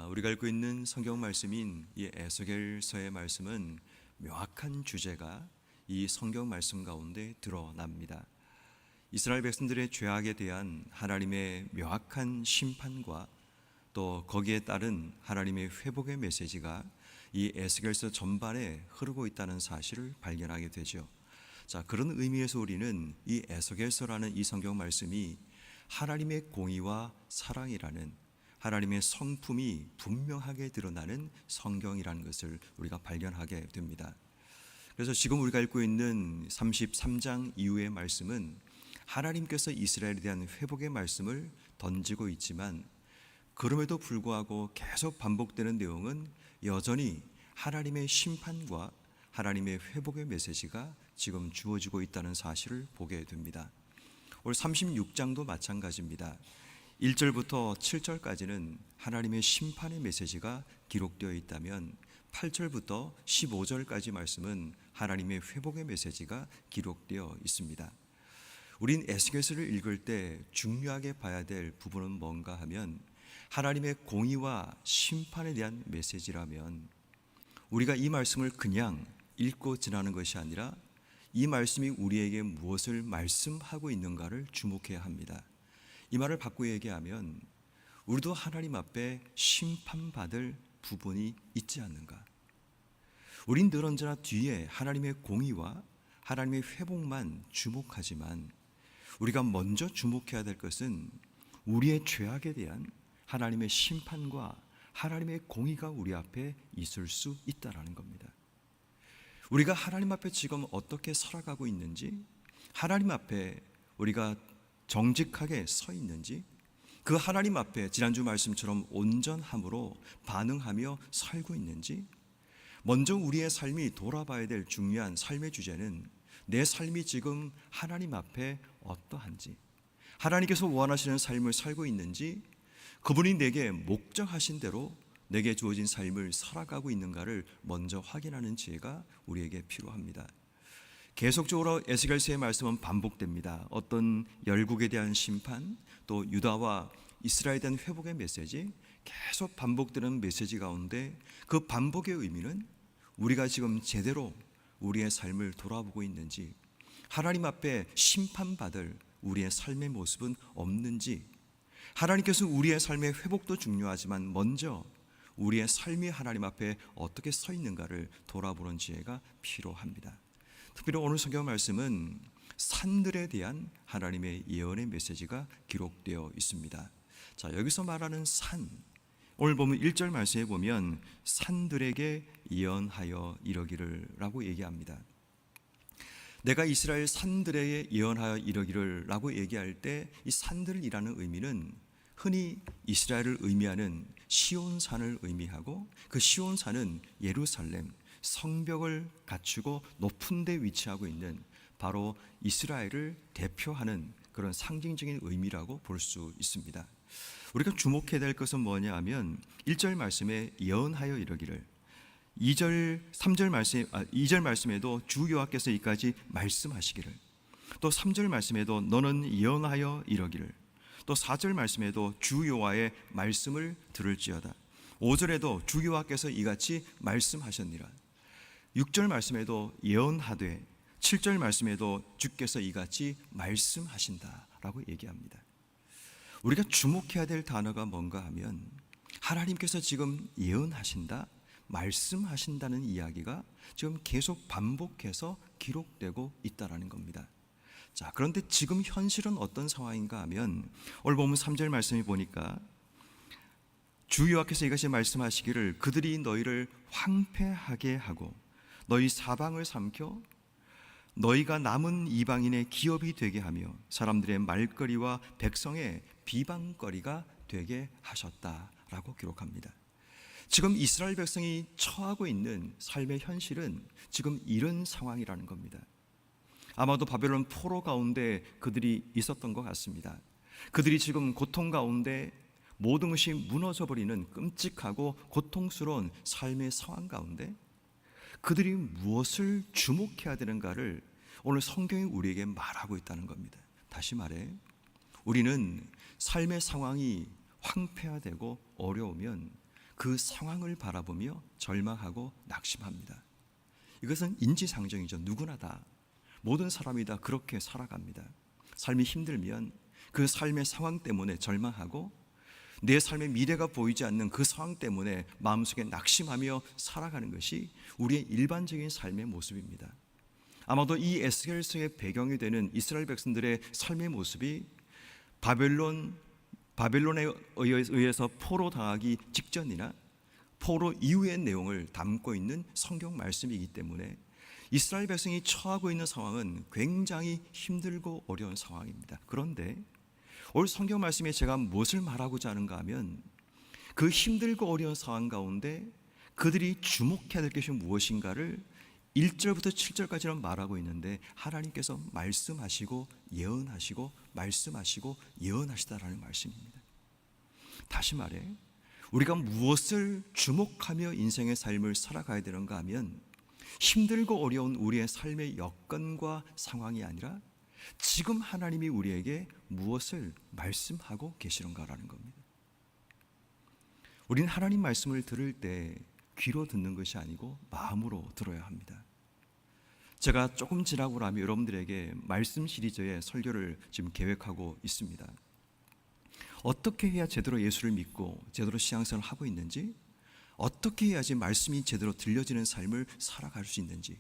우리가 읽고 있는 성경 말씀인 이 에스겔서의 말씀은 명확한 주제가 이 성경 말씀 가운데 드러납니다. 이스라엘 백성들의 죄악에 대한 하나님의 명확한 심판과 또 거기에 따른 하나님의 회복의 메시지가 이 에스겔서 전반에 흐르고 있다는 사실을 발견하게 되죠. 그런 의미에서 우리는 이 에스겔서라는 이 성경 말씀이 하나님의 공의와 사랑이라는 하나님의 성품이 분명하게 드러나는 성경이라는 것을 우리가 발견하게 됩니다. 그래서 지금 우리가 읽고 있는 33장 이후의 말씀은 하나님께서 이스라엘에 대한 회복의 말씀을 던지고 있지만, 그럼에도 불구하고 계속 반복되는 내용은 여전히 하나님의 심판과 하나님의 회복의 메시지가 지금 주어지고 있다는 사실을 보게 됩니다. 오늘 36장도 마찬가지입니다. 1절부터 7절까지는 하나님의 심판의 메시지가 기록되어 있다면 8절부터 15절까지 말씀은 하나님의 회복의 메시지가 기록되어 있습니다. 우린 에스겔서를 읽을 때 중요하게 봐야 될 부분은 뭔가 하면, 하나님의 공의와 심판에 대한 메시지라면 우리가 이 말씀을 그냥 읽고 지나는 것이 아니라 이 말씀이 우리에게 무엇을 말씀하고 있는가를 주목해야 합니다. 이 말을 바꾸어 얘기하면, 우리도 하나님 앞에 심판받을 부분이 있지 않는가? 우린 늘 언제나 뒤에 하나님의 공의와 하나님의 회복만 주목하지만, 우리가 먼저 주목해야 될 것은 우리의 죄악에 대한 하나님의 심판과 하나님의 공의가 우리 앞에 있을 수 있다는 겁니다. 우리가 하나님 앞에 지금 어떻게 살아가고 있는지, 하나님 앞에 우리가 정직하게 서 있는지, 그 하나님 앞에 지난주 말씀처럼 온전함으로 반응하며 살고 있는지, 먼저 우리의 삶이 돌아봐야 될 중요한 삶의 주제는 내 삶이 지금 하나님 앞에 어떠한지, 하나님께서 원하시는 삶을 살고 있는지, 그분이 내게 목적하신 대로 내게 주어진 삶을 살아가고 있는가를 먼저 확인하는 지혜가 우리에게 필요합니다. 계속적으로 에스겔서의 말씀은 반복됩니다. 어떤 열국에 대한 심판, 또 유다와 이스라엘에 대한 회복의 메시지, 계속 반복되는 메시지 가운데 그 반복의 의미는 우리가 지금 제대로 우리의 삶을 돌아보고 있는지, 하나님 앞에 심판받을 우리의 삶의 모습은 없는지, 하나님께서 우리의 삶의 회복도 중요하지만 먼저 우리의 삶이 하나님 앞에 어떻게 서 있는가를 돌아보는 지혜가 필요합니다. 특별히 오늘 성경 말씀은 산들에 대한 하나님의 예언의 메시지가 기록되어 있습니다. 여기서 말하는 산, 오늘 보면 1절 말씀에 보면 산들에게 예언하여 이러기를 라고 얘기합니다. 내가 이스라엘 산들에게 예언하여 이러기를 라고 얘기할 때 이 산들이라는 의미는 흔히 이스라엘을 의미하는 시온산을 의미하고, 그 시온산은 예루살렘, 성벽을 갖추고 높은 데 위치하고 있는 바로 이스라엘을 대표하는 그런 상징적인 의미라고 볼 수 있습니다. 우리가 주목해야 될 것은 뭐냐 하면 1절 말씀에 예언하여 이러기를, 2절 말씀에도 주 여호와께서 이까지 말씀하시기를, 또 3절 말씀에도 너는 예언하여 이러기를, 또 4절 말씀에도 주 여호와의 말씀을 들을지어다, 5절에도 주 여호와께서 이같이 말씀하셨니라, 6절 말씀에도 예언하되, 7절 말씀에도 주께서 이같이 말씀하신다라고 얘기합니다. 우리가 주목해야 될 단어가 뭔가 하면, 하나님께서 지금 예언하신다, 말씀하신다는 이야기가 지금 계속 반복해서 기록되고 있다는 겁니다. 그런데 지금 현실은 어떤 상황인가 하면, 오늘 보면 3절 말씀에 보니까 주 여호와께서 이같이 말씀하시기를, 그들이 너희를 황폐하게 하고 너희 사방을 삼켜 너희가 남은 이방인의 기업이 되게 하며 사람들의 말거리와 백성의 비방거리가 되게 하셨다라고 기록합니다. 지금 이스라엘 백성이 처하고 있는 삶의 현실은 지금 이런 상황이라는 겁니다. 아마도 바벨론 포로 가운데 그들이 있었던 것 같습니다. 그들이 지금 고통 가운데 모든 것이 무너져버리는 끔찍하고 고통스러운 삶의 상황 가운데 그들이 무엇을 주목해야 되는가를 오늘 성경이 우리에게 말하고 있다는 겁니다. 다시 말해, 우리는 삶의 상황이 황폐화되고 어려우면 그 상황을 바라보며 절망하고 낙심합니다. 이것은 인지상정이죠. 누구나 다, 모든 사람이 다 그렇게 살아갑니다. 삶이 힘들면 그 삶의 상황 때문에 절망하고 내 삶의 미래가 보이지 않는 그 상황 때문에 마음속에 낙심하며 살아가는 것이 우리의 일반적인 삶의 모습입니다. 아마도 이 에스겔서의 배경이 되는 이스라엘 백성들의 삶의 모습이 바벨론에 의해서 포로 당하기 직전이나 포로 이후의 내용을 담고 있는 성경 말씀이기 때문에 이스라엘 백성이 처하고 있는 상황은 굉장히 힘들고 어려운 상황입니다. 그런데 오늘 성경 말씀에 제가 무엇을 말하고자 하는가 하면 그 힘들고 어려운 상황 가운데 그들이 주목해야 될 것이 무엇인가를 1절부터 7절까지는 말하고 있는데 하나님께서 말씀하시고 예언하시고 말씀하시고 예언하시다라는 말씀입니다. 다시 말해 우리가 무엇을 주목하며 인생의 삶을 살아가야 되는가 하면 힘들고 어려운 우리의 삶의 여건과 상황이 아니라 지금 하나님이 우리에게 무엇을 말씀하고 계시는가라는 겁니다. 우리는 하나님 말씀을 들을 때 귀로 듣는 것이 아니고 마음으로 들어야 합니다. 제가 조금 지나고 나면 여러분들에게 말씀 시리즈의 설교를 지금 계획하고 있습니다. 어떻게 해야 제대로 예수를 믿고 제대로 신앙생활을 하고 있는지, 어떻게 해야지 말씀이 제대로 들려지는 삶을 살아갈 수 있는지,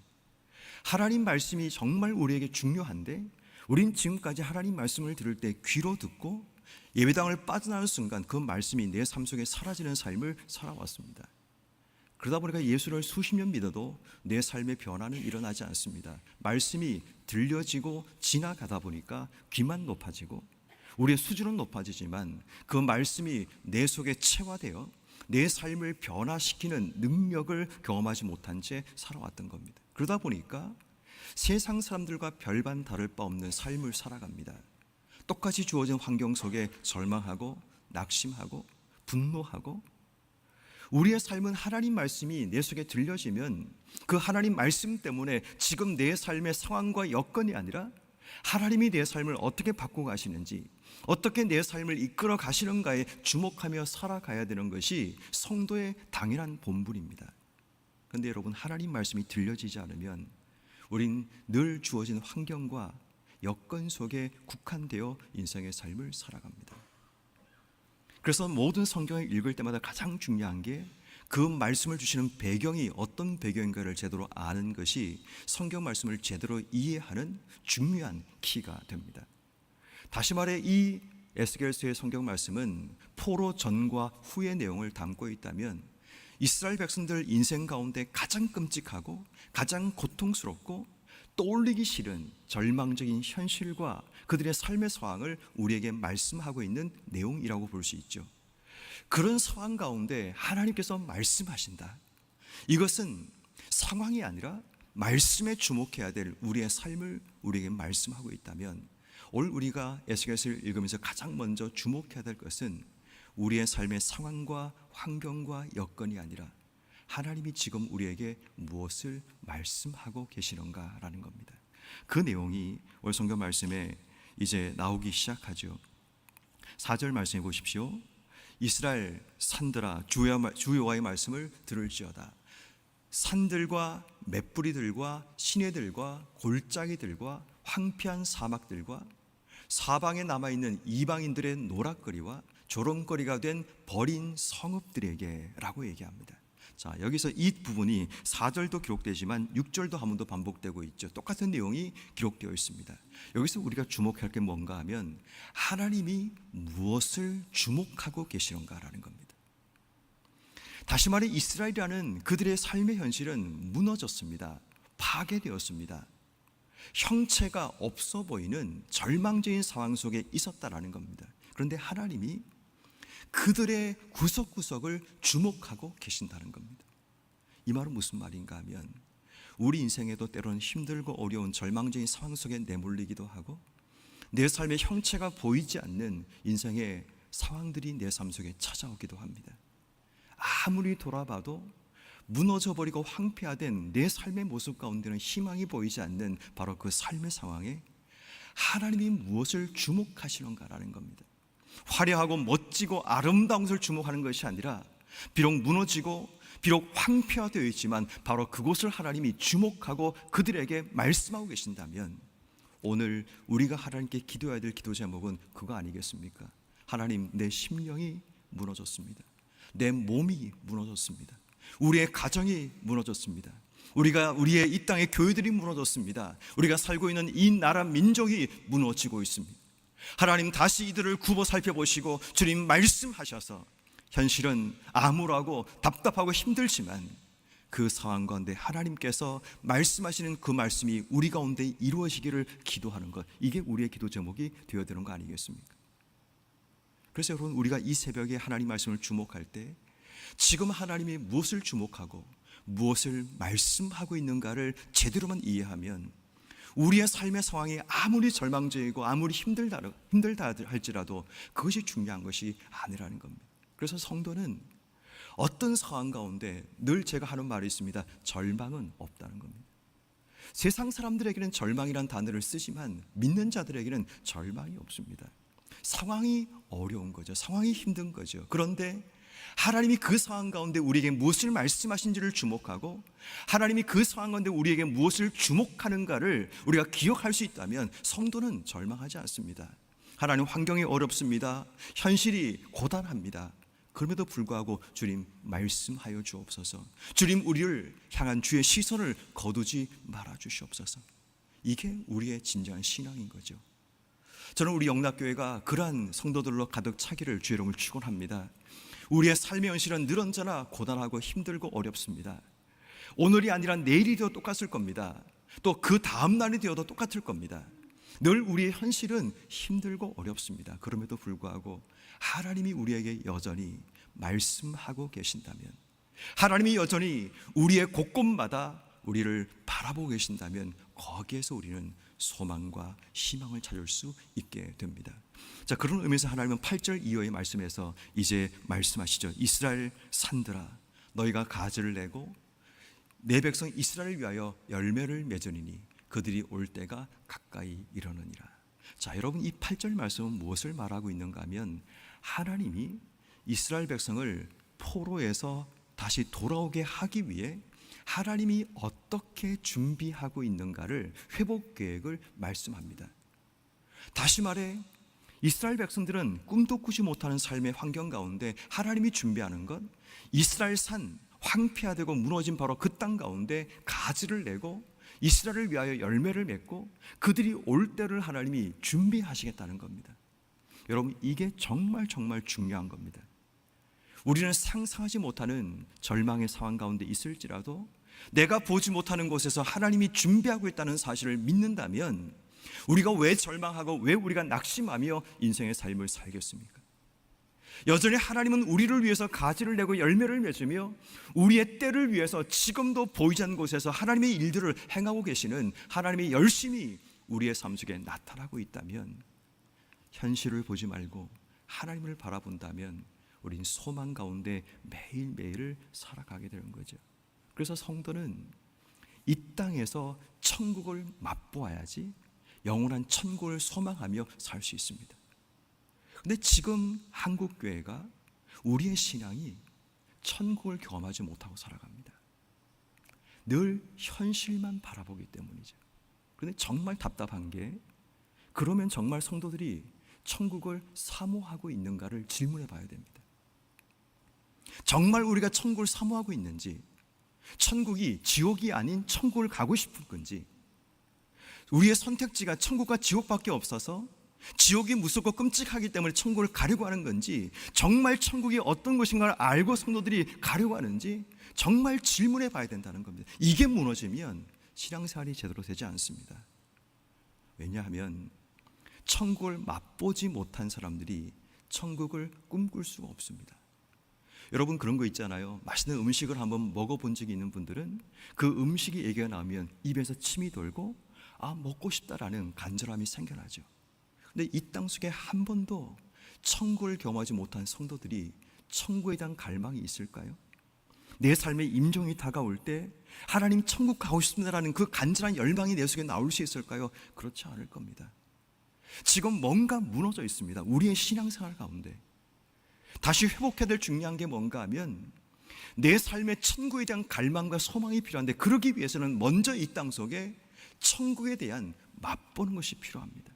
하나님 말씀이 정말 우리에게 중요한데 우린 지금까지 하나님 말씀을 들을 때 귀로 듣고 예배당을 빠져나오는 순간 그 말씀이 내 삶 속에 사라지는 삶을 살아왔습니다. 그러다 보니까 예수를 수십 년 믿어도 내 삶의 변화는 일어나지 않습니다. 말씀이 들려지고 지나가다 보니까 귀만 높아지고 우리의 수준은 높아지지만 그 말씀이 내 속에 체화되어 내 삶을 변화시키는 능력을 경험하지 못한 채 살아왔던 겁니다. 그러다 보니까 세상 사람들과 별반 다를 바 없는 삶을 살아갑니다. 똑같이 주어진 환경 속에 절망하고 낙심하고 분노하고, 우리의 삶은 하나님 말씀이 내 속에 들려지면 그 하나님 말씀 때문에 지금 내 삶의 상황과 여건이 아니라 하나님이 내 삶을 어떻게 바꾸어 가시는지, 어떻게 내 삶을 이끌어 가시는가에 주목하며 살아가야 되는 것이 성도의 당연한 본분입니다. 그런데 여러분, 하나님 말씀이 들려지지 않으면 우린 늘 주어진 환경과 여건 속에 국한되어 인생의 삶을 살아갑니다. 그래서 모든 성경을 읽을 때마다 가장 중요한 게 그 말씀을 주시는 배경이 어떤 배경인가를 제대로 아는 것이 성경 말씀을 제대로 이해하는 중요한 키가 됩니다. 다시 말해 이 에스겔서의 성경 말씀은 포로 전과 후의 내용을 담고 있다면 이스라엘 백성들 인생 가운데 가장 끔찍하고 가장 고통스럽고 떠올리기 싫은 절망적인 현실과 그들의 삶의 상황을 우리에게 말씀하고 있는 내용이라고 볼 수 있죠. 그런 상황 가운데 하나님께서 말씀하신다. 이것은 상황이 아니라 말씀에 주목해야 될 우리의 삶을 우리에게 말씀하고 있다면 오늘 우리가 에스겔서를 읽으면서 가장 먼저 주목해야 될 것은 우리의 삶의 상황과 환경과 여건이 아니라 하나님이 지금 우리에게 무엇을 말씀하고 계시는가라는 겁니다. 그 내용이 오늘 성경 말씀에 이제 나오기 시작하죠. 4절 말씀해 보십시오. 이스라엘 산들아 주 여호와의 말씀을 들을지어다. 산들과 맷뿌리들과 시내들과 골짜기들과 황폐한 사막들과 사방에 남아있는 이방인들의 노락거리와 조롱거리가 된 버린 성읍들에게 라고 얘기합니다. 자, 여기서 이 부분이 4절도 기록되지만 6절도 한 번 더 반복되고 있죠. 똑같은 내용이 기록되어 있습니다. 여기서 우리가 주목할 게 뭔가 하면 하나님이 무엇을 주목하고 계시는가라는 겁니다. 다시 말해 이스라엘이라는 그들의 삶의 현실은 무너졌습니다. 파괴되었습니다. 형체가 없어 보이는 절망적인 상황 속에 있었다라는 겁니다. 그런데 하나님이 그들의 구석구석을 주목하고 계신다는 겁니다. 이 말은 무슨 말인가 하면 우리 인생에도 때로는 힘들고 어려운 절망적인 상황 속에 내몰리기도 하고 내 삶의 형체가 보이지 않는 인생의 상황들이 내 삶 속에 찾아오기도 합니다. 아무리 돌아봐도 무너져버리고 황폐화된 내 삶의 모습 가운데는 희망이 보이지 않는 바로 그 삶의 상황에 하나님이 무엇을 주목하시는가라는 겁니다. 화려하고 멋지고 아름다운 것을 주목하는 것이 아니라 비록 무너지고 비록 황폐화되어 있지만 바로 그곳을 하나님이 주목하고 그들에게 말씀하고 계신다면 오늘 우리가 하나님께 기도해야 될 기도 제목은 그거 아니겠습니까? 하나님, 내 심령이 무너졌습니다. 내 몸이 무너졌습니다. 우리의 가정이 무너졌습니다. 우리의 이 땅의 교회들이 무너졌습니다. 우리가 살고 있는 이 나라 민족이 무너지고 있습니다. 하나님, 다시 이들을 굽어 살펴보시고 주님 말씀하셔서 현실은 암울하고 답답하고 힘들지만 그 상황 가운데 하나님께서 말씀하시는 그 말씀이 우리 가운데 이루어지기를 기도하는 것, 이게 우리의 기도 제목이 되어야 되는 거 아니겠습니까? 그래서 여러분, 우리가 이 새벽에 하나님 말씀을 주목할 때 지금 하나님이 무엇을 주목하고 무엇을 말씀하고 있는가를 제대로만 이해하면 우리의 삶의 상황이 아무리 절망적이고 아무리 힘들다 할지라도 그것이 중요한 것이 아니라는 겁니다. 그래서 성도는 어떤 상황 가운데 늘 제가 하는 말이 있습니다. 절망은 없다는 겁니다. 세상 사람들에게는 절망이란 단어를 쓰지만 믿는 자들에게는 절망이 없습니다. 상황이 어려운 거죠. 상황이 힘든 거죠. 그런데 하나님이 그 상황 가운데 우리에게 무엇을 말씀하신지를 주목하고 하나님이 그 상황 가운데 우리에게 무엇을 주목하는가를 우리가 기억할 수 있다면 성도는 절망하지 않습니다. 하나님, 환경이 어렵습니다. 현실이 고단합니다. 그럼에도 불구하고 주님 말씀하여 주옵소서. 주님, 우리를 향한 주의 시선을 거두지 말아 주시옵소서. 이게 우리의 진정한 신앙인 거죠. 저는 우리 영락교회가 그러한 성도들로 가득 차기를 주의 이름으로 축원합니다. 우리의 삶의 현실은 늘 언제나 고단하고 힘들고 어렵습니다. 오늘이 아니라 내일이 되어 똑같을 겁니다. 또 그 다음 날이 되어도 똑같을 겁니다. 늘 우리의 현실은 힘들고 어렵습니다. 그럼에도 불구하고 하나님이 우리에게 여전히 말씀하고 계신다면, 하나님이 여전히 우리의 곳곳마다 우리를 바라보고 계신다면 거기에서 우리는 소망과 희망을 찾을 수 있게 됩니다. 자, 그런 의미에서 하나님은 8절 이후의 말씀에서 이제 말씀하시죠. 이스라엘 산들아, 너희가 가지를 내고 내 백성 이스라엘을 위하여 열매를 맺으리니 그들이 올 때가 가까이 이르느니라. 자, 여러분, 이 8절 말씀은 무엇을 말하고 있는가 하면 하나님이 이스라엘 백성을 포로에서 다시 돌아오게 하기 위해 하나님이 어떻게 준비하고 있는가를 회복 계획을 말씀합니다. 다시 말해 이스라엘 백성들은 꿈도 꾸지 못하는 삶의 환경 가운데 하나님이 준비하는 것, 이스라엘 산 황폐화되고 무너진 바로 그 땅 가운데 가지를 내고 이스라엘을 위하여 열매를 맺고 그들이 올 때를 하나님이 준비하시겠다는 겁니다. 여러분, 이게 정말 중요한 겁니다. 우리는 상상하지 못하는 절망의 상황 가운데 있을지라도 내가 보지 못하는 곳에서 하나님이 준비하고 있다는 사실을 믿는다면 우리가 왜 절망하고 왜 우리가 낙심하며 인생의 삶을 살겠습니까? 여전히 하나님은 우리를 위해서 가지를 내고 열매를 맺으며 우리의 때를 위해서 지금도 보이지 않는 곳에서 하나님의 일들을 행하고 계시는 하나님이 열심히 우리의 삶 속에 나타나고 있다면, 현실을 보지 말고 하나님을 바라본다면 우린 소망 가운데 매일매일을 살아가게 되는 거죠. 그래서 성도는 이 땅에서 천국을 맛보아야지 영원한 천국을 소망하며 살 수 있습니다. 근데 지금 한국교회가 우리의 신앙이 천국을 경험하지 못하고 살아갑니다. 늘 현실만 바라보기 때문이죠. 그런데 정말 답답한 게, 그러면 정말 성도들이 천국을 사모하고 있는가를 질문해 봐야 됩니다. 정말 우리가 천국을 사모하고 있는지, 천국이 지옥이 아닌 천국을 가고 싶은 건지, 우리의 선택지가 천국과 지옥밖에 없어서 지옥이 무섭고 끔찍하기 때문에 천국을 가려고 하는 건지, 정말 천국이 어떤 것인가를 알고 성도들이 가려고 하는지 정말 질문해 봐야 된다는 겁니다. 이게 무너지면 신앙생활이 제대로 되지 않습니다. 왜냐하면 천국을 맛보지 못한 사람들이 천국을 꿈꿀 수가 없습니다. 여러분, 그런 거 있잖아요. 맛있는 음식을 한번 먹어본 적이 있는 분들은 그 음식이 얘기가 나오면 입에서 침이 돌고 먹고 싶다라는 간절함이 생겨나죠. 근데 이 땅 속에 한 번도 천국을 경험하지 못한 성도들이 천국에 대한 갈망이 있을까요? 내 삶의 임종이 다가올 때 하나님 천국 가고 싶습니다라는 그 간절한 열망이 내 속에 나올 수 있을까요? 그렇지 않을 겁니다. 지금 뭔가 무너져 있습니다. 우리의 신앙생활 가운데. 다시 회복해야 될 중요한 게 뭔가 하면 내 삶의 천국에 대한 갈망과 소망이 필요한데, 그러기 위해서는 먼저 이 땅 속에 천국에 대한 맛보는 것이 필요합니다.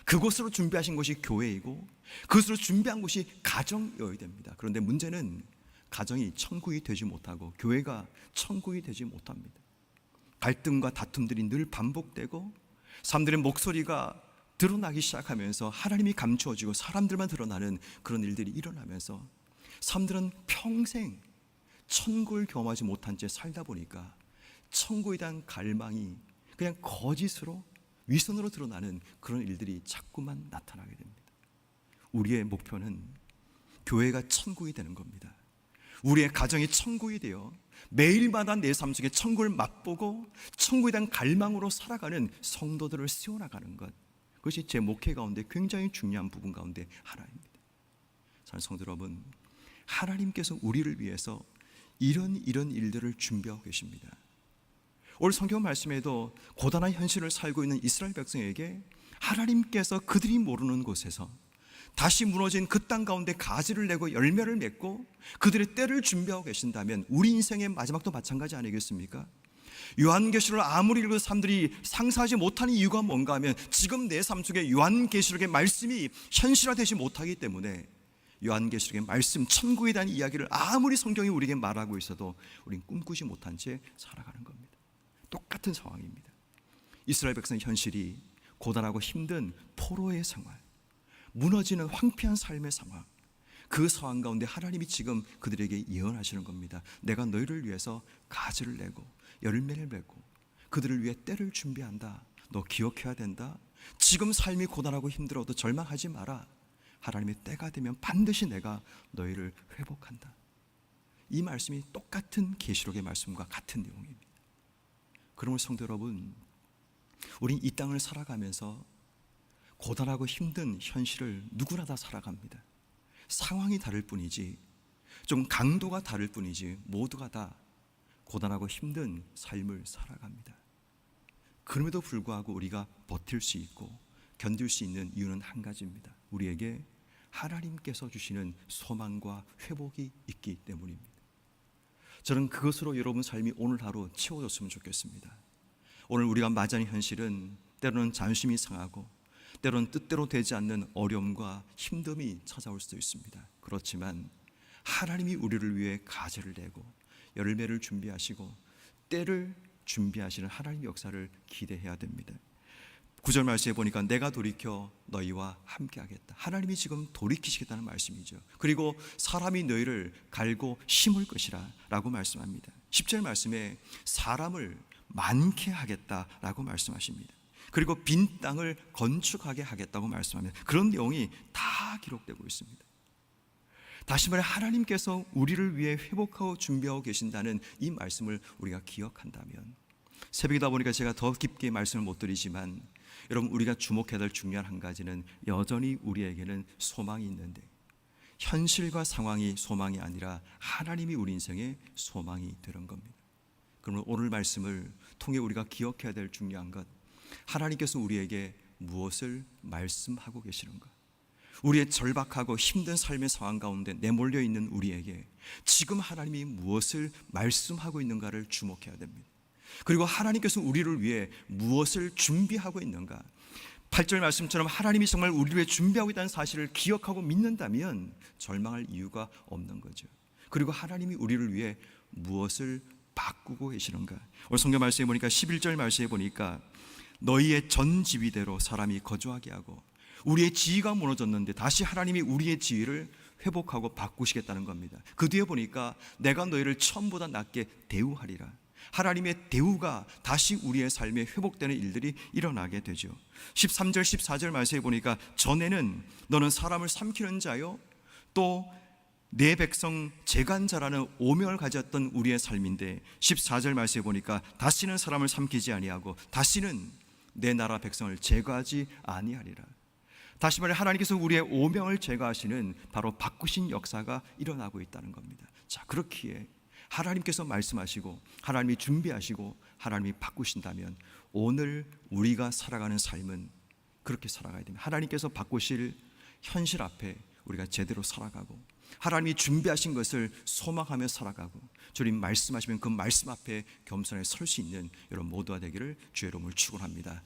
그곳으로 준비하신 것이 교회이고 그것으로 준비한 것이 가정이어야 됩니다. 그런데 문제는 가정이 천국이 되지 못하고 교회가 천국이 되지 못합니다. 갈등과 다툼들이 늘 반복되고 사람들의 목소리가 드러나기 시작하면서 하나님이 감추어지고 사람들만 드러나는 그런 일들이 일어나면서 사람들은 평생 천국을 경험하지 못한 채 살다 보니까 천국에 대한 갈망이 그냥 거짓으로, 위선으로 드러나는 그런 일들이 자꾸만 나타나게 됩니다. 우리의 목표는 교회가 천국이 되는 겁니다. 우리의 가정이 천국이 되어 매일마다 내 삶 속에 천국을 맛보고 천국에 대한 갈망으로 살아가는 성도들을 세워나가는 것, 그것이 제 목회 가운데 굉장히 중요한 부분 가운데 하나입니다. 사랑하는 성도 여러분, 하나님께서 우리를 위해서 이런 일들을 준비하고 계십니다. 오늘 성경 말씀에도 고단한 현실을 살고 있는 이스라엘 백성에게 하나님께서 그들이 모르는 곳에서 다시 무너진 그 땅 가운데 가지를 내고 열매를 맺고 그들의 때를 준비하고 계신다면 우리 인생의 마지막도 마찬가지 아니겠습니까? 요한계시록을 아무리 읽어도 사람들이 상상하지 못하는 이유가 뭔가 하면 지금 내 삶 속에 요한계시록의 말씀이 현실화되지 못하기 때문에 요한계시록의 말씀, 천국에 대한 이야기를 아무리 성경이 우리에게 말하고 있어도 우린 꿈꾸지 못한 채 살아가는 겁니다. 똑같은 상황입니다. 이스라엘 백성의 현실이 고단하고 힘든 포로의 생활, 무너지는 황폐한 삶의 상황, 그 상황 가운데 하나님이 지금 그들에게 예언하시는 겁니다. 내가 너희를 위해서 가지를 내고 열매를 맺고 그들을 위해 때를 준비한다. 너 기억해야 된다. 지금 삶이 고단하고 힘들어도 절망하지 마라. 하나님의 때가 되면 반드시 내가 너희를 회복한다. 이 말씀이 똑같은 계시록의 말씀과 같은 내용입니다. 그러므로 성도 여러분, 우린 이 땅을 살아가면서 고단하고 힘든 현실을 누구나 다 살아갑니다. 상황이 다를 뿐이지, 좀 강도가 다를 뿐이지 모두가 다 고단하고 힘든 삶을 살아갑니다. 그럼에도 불구하고 우리가 버틸 수 있고 견딜 수 있는 이유는 한 가지입니다. 우리에게 하나님께서 주시는 소망과 회복이 있기 때문입니다. 저는 그것으로 여러분 삶이 오늘 하루 채워졌으면 좋겠습니다. 오늘 우리가 맞이하는 현실은 때로는 자존심이 상하고 때로는 뜻대로 되지 않는 어려움과 힘듦이 찾아올 수도 있습니다. 그렇지만 하나님이 우리를 위해 가지를 내고 열매를 준비하시고 때를 준비하시는 하나님의 역사를 기대해야 됩니다. 9절 말씀에 보니까 내가 돌이켜 너희와 함께하겠다. 하나님이 지금 돌이키시겠다는 말씀이죠. 그리고 사람이 너희를 갈고 심을 것이라 라고 말씀합니다. 10절 말씀에 사람을 많게 하겠다라고 말씀하십니다. 그리고 빈 땅을 건축하게 하겠다고 말씀합니다. 그런 내용이 다 기록되고 있습니다. 다시 말해 하나님께서 우리를 위해 회복하고 준비하고 계신다는 이 말씀을 우리가 기억한다면, 새벽이다 보니까 제가 더 깊게 말씀을 못 드리지만 여러분, 우리가 주목해야 될 중요한 한 가지는 여전히 우리에게는 소망이 있는데, 현실과 상황이 소망이 아니라 하나님이 우리 인생의 소망이 되는 겁니다. 그러면 오늘 말씀을 통해 우리가 기억해야 될 중요한 것, 하나님께서 우리에게 무엇을 말씀하고 계시는가? 우리의 절박하고 힘든 삶의 상황 가운데 내몰려 있는 우리에게 지금 하나님이 무엇을 말씀하고 있는가를 주목해야 됩니다. 그리고 하나님께서 우리를 위해 무엇을 준비하고 있는가? 8절 말씀처럼 하나님이 정말 우리를 위해 준비하고 있다는 사실을 기억하고 믿는다면 절망할 이유가 없는 거죠. 그리고 하나님이 우리를 위해 무엇을 바꾸고 계시는가? 오늘 성경 말씀에 보니까 11절 말씀에 보니까 너희의 전 지위대로 사람이 거주하게 하고, 우리의 지위가 무너졌는데 다시 하나님이 우리의 지위를 회복하고 바꾸시겠다는 겁니다. 그 뒤에 보니까 내가 너희를 처음보다 낫게 대우하리라. 하나님의 대우가 다시 우리의 삶에 회복되는 일들이 일어나게 되죠. 13절 14절 말씀에 보니까 전에는 너는 사람을 삼키는 자요 또 내 백성 재간자라는 오명을 가졌던 우리의 삶인데, 14절 말씀에 보니까 다시는 사람을 삼키지 아니하고 다시는 내 나라 백성을 제거하지 아니하리라. 다시 말해 하나님께서 우리의 오명을 제거하시는 바로 바꾸신 역사가 일어나고 있다는 겁니다. 자, 그렇기에 하나님께서 말씀하시고 하나님이 준비하시고 하나님이 바꾸신다면 오늘 우리가 살아가는 삶은 그렇게 살아가야 됩니다. 하나님께서 바꾸실 현실 앞에 우리가 제대로 살아가고 하나님이 준비하신 것을 소망하며 살아가고 주님 말씀하시면 그 말씀 앞에 겸손하게 설 수 있는 여러분 모두가 되기를 주의 이름으로 축원합니다.